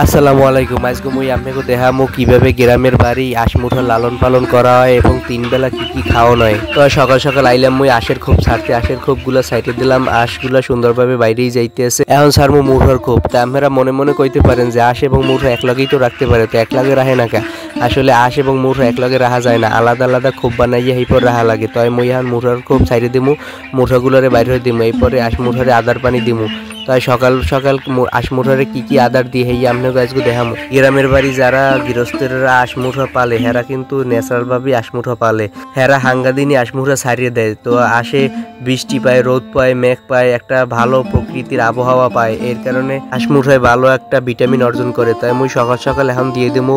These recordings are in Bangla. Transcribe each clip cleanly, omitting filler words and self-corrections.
আসসালামু আলাইকুম। আজকে মুই আপনাকে দেখামু কিভাবে গ্রামের বাড়ি আশমুঠা লালন পালন করা হয় এবং তিন বেলা কি কি খাওয়ানো হয়। তো সকাল সকাল আইলাম মুই আশের খোপ ছাড়তে, আশের খোপগুলা সাইডে দিলাম, আঁশগুলা সুন্দরভাবে বাইরেই যাইতে আছে। এখন ছাড়মু মুঠার খোপ। তা আপনারা মনে মনে কইতে পারেন যে আঁশ এবং মুঠা একলগেই তো রাখতে পারে, তো একলগে রাখে না কা? আসলে আঁশ এবং মুঠা একলগে রাখা যায় না, আলাদা আলাদা খোপ বানাইয়া এইপর রাখা লাগে। তো মুই এখন মুঠার খোপ সাইডে দিমু, মুঠাগুলারে বাইরে দিমু, এরপরে আঁশ মুঠারে আদার পানি দিমু। তাই সকাল সকাল আশমুঠারে কি কি আদার দিয়ে হেই আপনাকে আজকে দেখামো। গ্রামের বাড়ি যারা গৃহস্থেরা আশমুঠা পালে হেরা কিন্তু ন্যাচারাল ভাবে আশমুঠা পালে, হেরা হাঙ্গা দিনই আশমুঠা ছাড়িয়ে দেয়। তো আসে বৃষ্টি পায়, রোদ পায়, মেঘ পায়, একটা ভালো প্রকৃতির আবহাওয়া পায়, এর কারণে আশমুঠায় ভালো একটা ভিটামিন অর্জন করে। তাই মুই সকাল সকাল এখন দিয়ে দেবো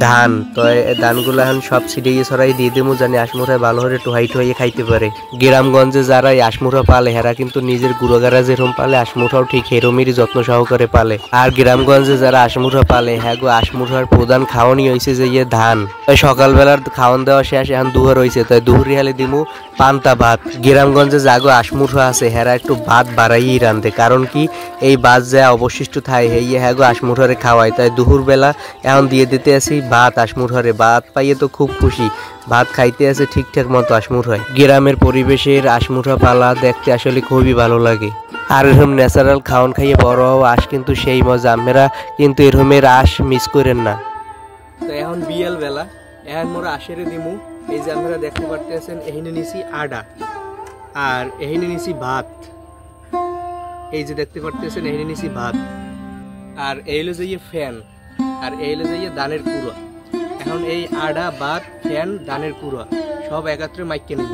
ধান। তো ধানগুলো এখন সব ছিটিয়ে ছড়াই দিয়ে দেবো, জানি আশমুঠায় ভালো হয়ে টোহাই টোহাইয়ে খাইতে পারে। গ্রামগঞ্জে যারা এই আশমুঠা পালে হেরা কিন্তু নিজের গুড়াগাড়া যেরকম পালে আশমুঠাও ঠিক এরমেরই যত্ন সহকারে পালে। আর গ্রামগঞ্জে যারা আশমুঠা পালে হ্যাঁ গো, আশমুঠার প্রধান খাওয়ানি হয়েছে যে ইয়ে ধান। তাই সকালবেলার খাওয়ান দেওয়া শেষ, এখন দুহার হয়েছে, তাই দুহুরি হালে দিমু পান্তা ভাত। গ্রামগঞ্জে যাগো আশমুঠা আছে হেরা একটু ভাত বাড়াইয়েই রান্ধে, কারণ কি এই ভাত যা অবশিষ্ট থাকে হেয়ে হ্যাঁ গো আশমুঠারে খাওয়ায়। তাই দুপুর বেলা এখন দিয়ে দিতে আসি ভাত আশমুঠারে। ভাত পাইয়ে তো খুব খুশি, ভাত খাইতে আছে ঠিকঠাক মতো আশমুঠায়। গ্রামের পরিবেশের আশমুঠা পালা দেখতে আসলে খুবই ভালো লাগে। আর এরকম ন্যাচারাল খাওয়ান খাইয়ে বড় হওয়া আঁশ কিন্তু সেই মজা, আমরা কিন্তু এরকমের আঁশ মিস করেন না। তো এখন বিয়াল বেলা, এখন মোরা আশেরে দিমু। এই যে আপনারা দেখতে পারতেছেন এখানে নিছি আডা, আর এখানে নিছি ভাত। এই যে দেখতে পারতেছেন এখানে নিছি ভাত, আর এই হলো যে ফ্যান, আর এই হলো যে ধানের কুড়া। এখন এই আডা, ভাত, ফ্যান, ধানের কুড়া সব একত্রে মাইকে নেব।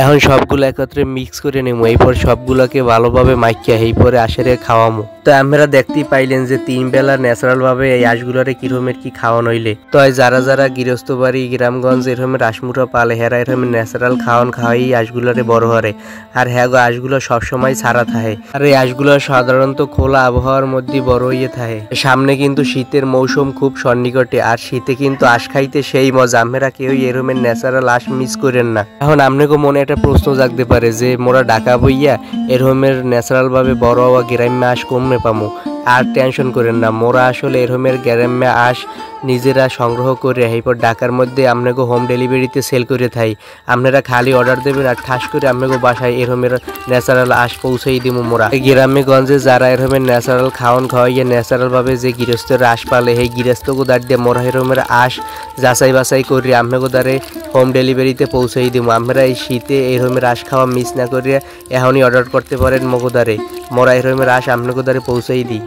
এখন সবগুলো একত্রে মিক্স করে নেবো, এরপর সবগুলোকে ভালোভাবে মাইকিয়া এই পরে আশেরে খাওয়ামো। তো আপনারা দেখতেই পাইলেন যে তিন বেলা ন্যাচারাল ভাবে এই আঁশগুলারে কিরমের কি খাওয়ান হইলে। তো যারা যারা গৃহস্থ বাড়ি গ্রামগঞ্জ এরমের আশমুঠা পালে হেরা এরমের ন্যাচারাল খাওয়ান খাওয়াই আঁশগুলারে বড় হরে। আর হ্যাঁ গো, আঁশগুলো সবসময় ছাড়া থাকে, আর এই আঁশগুলো সাধারণত খোলা আবহাওয়ার মধ্যে বড় হইয়ে থাকে। সামনে কিন্তু শীতের মৌসুম খুব সন্নিকটে, আর শীতে কিন্তু আঁশ খাইতে সেই মজা। আপনারা কেউ এরমের ন্যাচারাল আঁশ মিস করেন না। এখন আপনাকে মনে একটা প্রশ্ন জাগতে পারে যে মোরা ঢাকা বইয়া এরমের ন্যাচারাল ভাবে বড় হওয়া গ্রাম্য আঁশ কমে পামু। আর টেনশন করেন না, মোরা আসলে এরমের গ্রাম্য আঁশ নিজেরা সংগ্রহ করে এরপর ঢাকার মধ্যে আপনাকে হোম ডেলিভারিতে সেল করে থাই। আপনারা খালি অর্ডার দেবেন আর ঠাস করে আপনাকে বাসায় এরমের ন্যাচারাল আঁশ পৌঁছাই দিব মোরা। গ্রামে গঞ্জে যারা এরমের ন্যাচারাল খাওয়ান খাওয়াইয়া ন্যাচারাল ভাবে যে গৃহস্থের আঁশ পালে সেই গৃহস্থকে দাঁড় দিয়ে মোরা এরমের আঁশ যাচাই বাছাই করি আপনাকে দ্বারে হোম ডেলিভারিতে পৌঁছাই দিব। আপনারা এই শীতে এরমের আঁশ খাওয়া মিস না করিয়া এখনই অর্ডার করতে পারেন মগোদারে। মোরা এরমের আঁশ আপনাকে দ্বারে পৌঁছাই দিই।